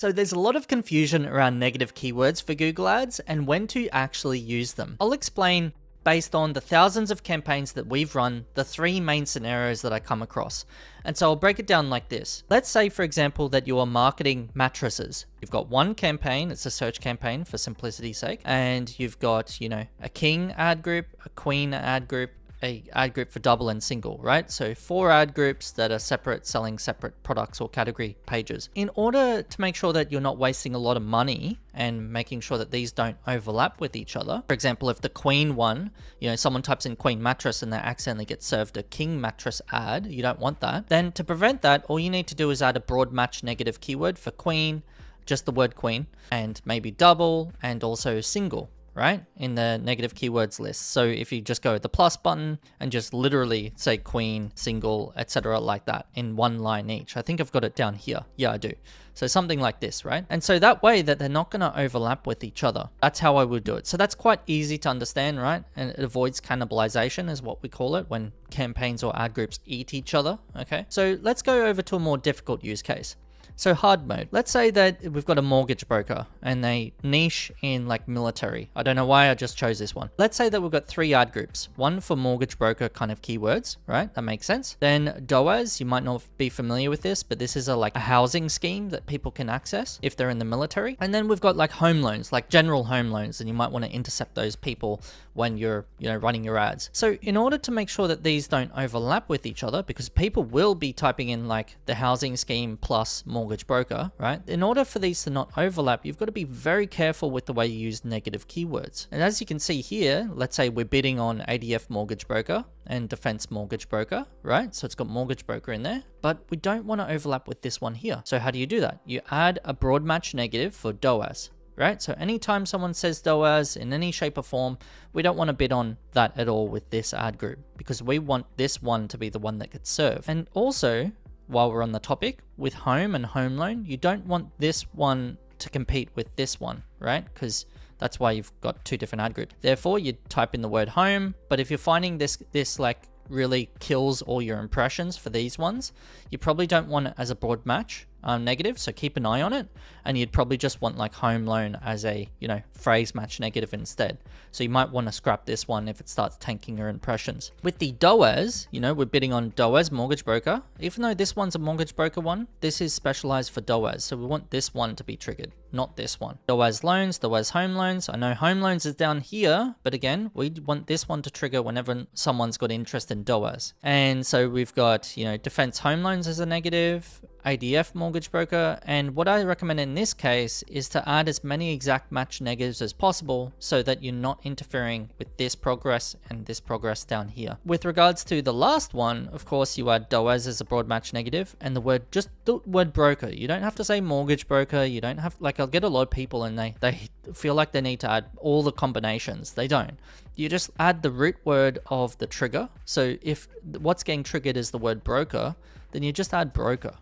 So there's a lot of confusion around negative keywords for Google Ads and when to actually use them. I'll explain based on the thousands of campaigns that we've run, the three main scenarios that I come across. And so I'll break it down like this. Let's say, for example, that you are marketing mattresses. You've got one campaign, it's a search campaign for simplicity's sake, and you've got, a king ad group, a queen ad group, a ad group for double and single, right? So 4 ad groups that are separate, selling separate products or category pages. In order to make sure that you're not wasting a lot of money and making sure that these don't overlap with each other. For example, if the queen one, someone types in queen mattress and they accidentally get served a king mattress ad, you don't want that. Then to prevent that, all you need to do is add a broad match negative keyword for queen, just the word queen, and maybe double and also single, right, in the negative keywords list. So if you just go the plus button and just literally say queen, single, etc. like that in one line each. I think I've got it down here. Yeah, I do. So something like this, right? And so that way that they're not going to overlap with each other. That's how I would do it. So that's quite easy to understand, right? And it avoids cannibalization is what we call it when campaigns or ad groups eat each other, okay? So let's go over to a more difficult use case. So hard mode. Let's say that we've got a mortgage broker and they niche in like military. I don't know why I just chose this one. Let's say that we've got 3 ad groups, one for mortgage broker kind of keywords, right? That makes sense. Then DOAS, you might not be familiar with this, but this is a housing scheme that people can access if they're in the military. And then we've got like home loans, like general home loans, and you might want to intercept those people when you're, running your ads. So in order to make sure that these don't overlap with each other, because people will be typing in like the housing scheme plus mortgage broker, right? In order for these to not overlap, you've got to be very careful with the way you use negative keywords. And as you can see here, let's say we're bidding on ADF mortgage broker and defense mortgage broker, right? So it's got mortgage broker in there, but we don't want to overlap with this one here. So how do you do that? You add a broad match negative for DOAS. Right? So anytime someone says DOAS in any shape or form, we don't want to bid on that at all with this ad group because we want this one to be the one that gets served. And also, while we're on the topic, with home and home loan, you don't want this one to compete with this one, right? Because that's why you've got 2 different ad groups. Therefore, you type in the word home, but if you're finding this like really kills all your impressions for these ones, you probably don't want it as a broad match negative, so keep an eye on it, and you'd probably just want like home loan as a phrase match negative instead. So you might want to scrap this one if it starts tanking your impressions. With the DOAS, we're bidding on DOAS mortgage broker. Even though this one's a mortgage broker one, this is specialized for DOAS, so we want this one to be triggered, not this one. DOAS loans, DOAS home loans. I know home loans is down here, but again, we want this one to trigger whenever someone's got interest in DOAS. And so we've got defense home loans as a negative, ADF mortgage broker, and what I recommend in this case is to add as many exact match negatives as possible so that you're not interfering with this progress and this progress down here. With regards to the last one, of course, you add DOAS as a broad match negative and just the word broker. You don't have to say mortgage broker. You don't have, I'll get a lot of people and they feel like they need to add all the combinations. They don't. You just add the root word of the trigger. So if what's getting triggered is the word broker, then you just add broker.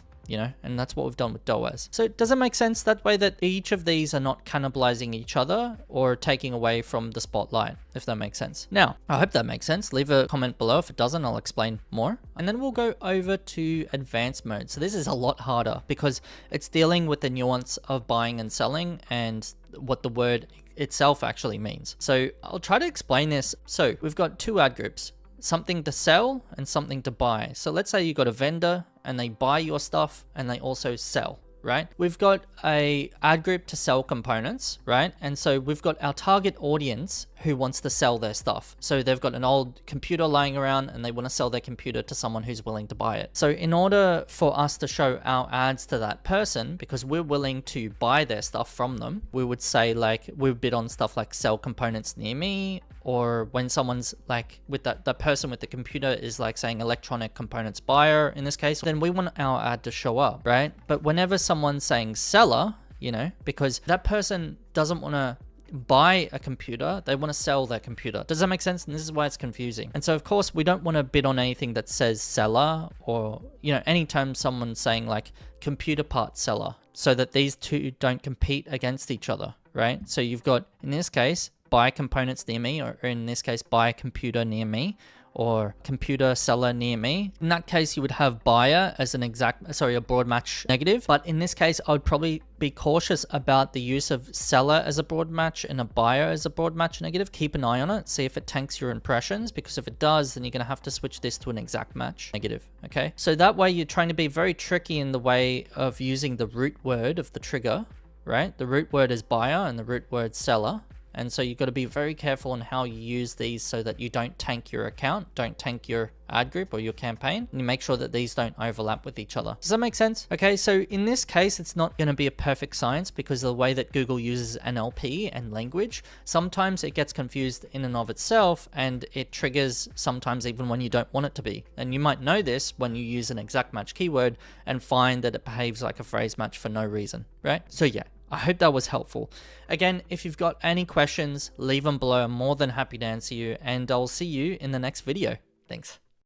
And that's what we've done with DOAS. So does it make sense that way that each of these are not cannibalizing each other or taking away from the spotlight, if that makes sense? Now, I hope that makes sense. Leave a comment below. If it doesn't, I'll explain more. And then we'll go over to advanced mode. So this is a lot harder because it's dealing with the nuance of buying and selling and what the word itself actually means. So I'll try to explain this. So we've got 2 ad groups, something to sell and something to buy. So let's say you got a vendor and they buy your stuff and they also sell, right? We've got a ad group to sell components, right? And so we've got our target audience who wants to sell their stuff. So they've got an old computer lying around and they want to sell their computer to someone who's willing to buy it. So in order for us to show our ads to that person, because we're willing to buy their stuff from them, we would say we bid on stuff like sell components near me, or when someone's like with that person with the computer is like saying electronic components buyer in this case, then we want our ad to show up, right? But whenever someone's saying seller, because that person doesn't want to buy a computer, they want to sell their computer. Does that make sense? And this is why it's confusing. And so of course we don't want to bid on anything that says seller or anytime someone's saying like computer part seller, so that these two don't compete against each other, right? So you've got in this case buy components near me, or in this case buy a computer near me, or computer seller near me. In that case, you would have buyer as a broad match negative. But in this case, I would probably be cautious about the use of seller as a broad match and a buyer as a broad match negative. Keep an eye on it, see if it tanks your impressions, because if it does, then you're going to have to switch this to an exact match negative. Okay, so that way you're trying to be very tricky in the way of using the root word of the trigger, right? The root word is buyer and the root word seller. And so you've got to be very careful on how you use these so that you don't tank your account, don't tank your ad group or your campaign, and you make sure that these don't overlap with each other. Does that make sense? Okay, so in this case, it's not going to be a perfect science because of the way that Google uses NLP and language. Sometimes it gets confused in and of itself, and it triggers sometimes even when you don't want it to be. And you might know this when you use an exact match keyword and find that it behaves like a phrase match for no reason, right? So yeah, I hope that was helpful. Again, if you've got any questions, leave them below. I'm more than happy to answer you, and I'll see you in the next video. Thanks.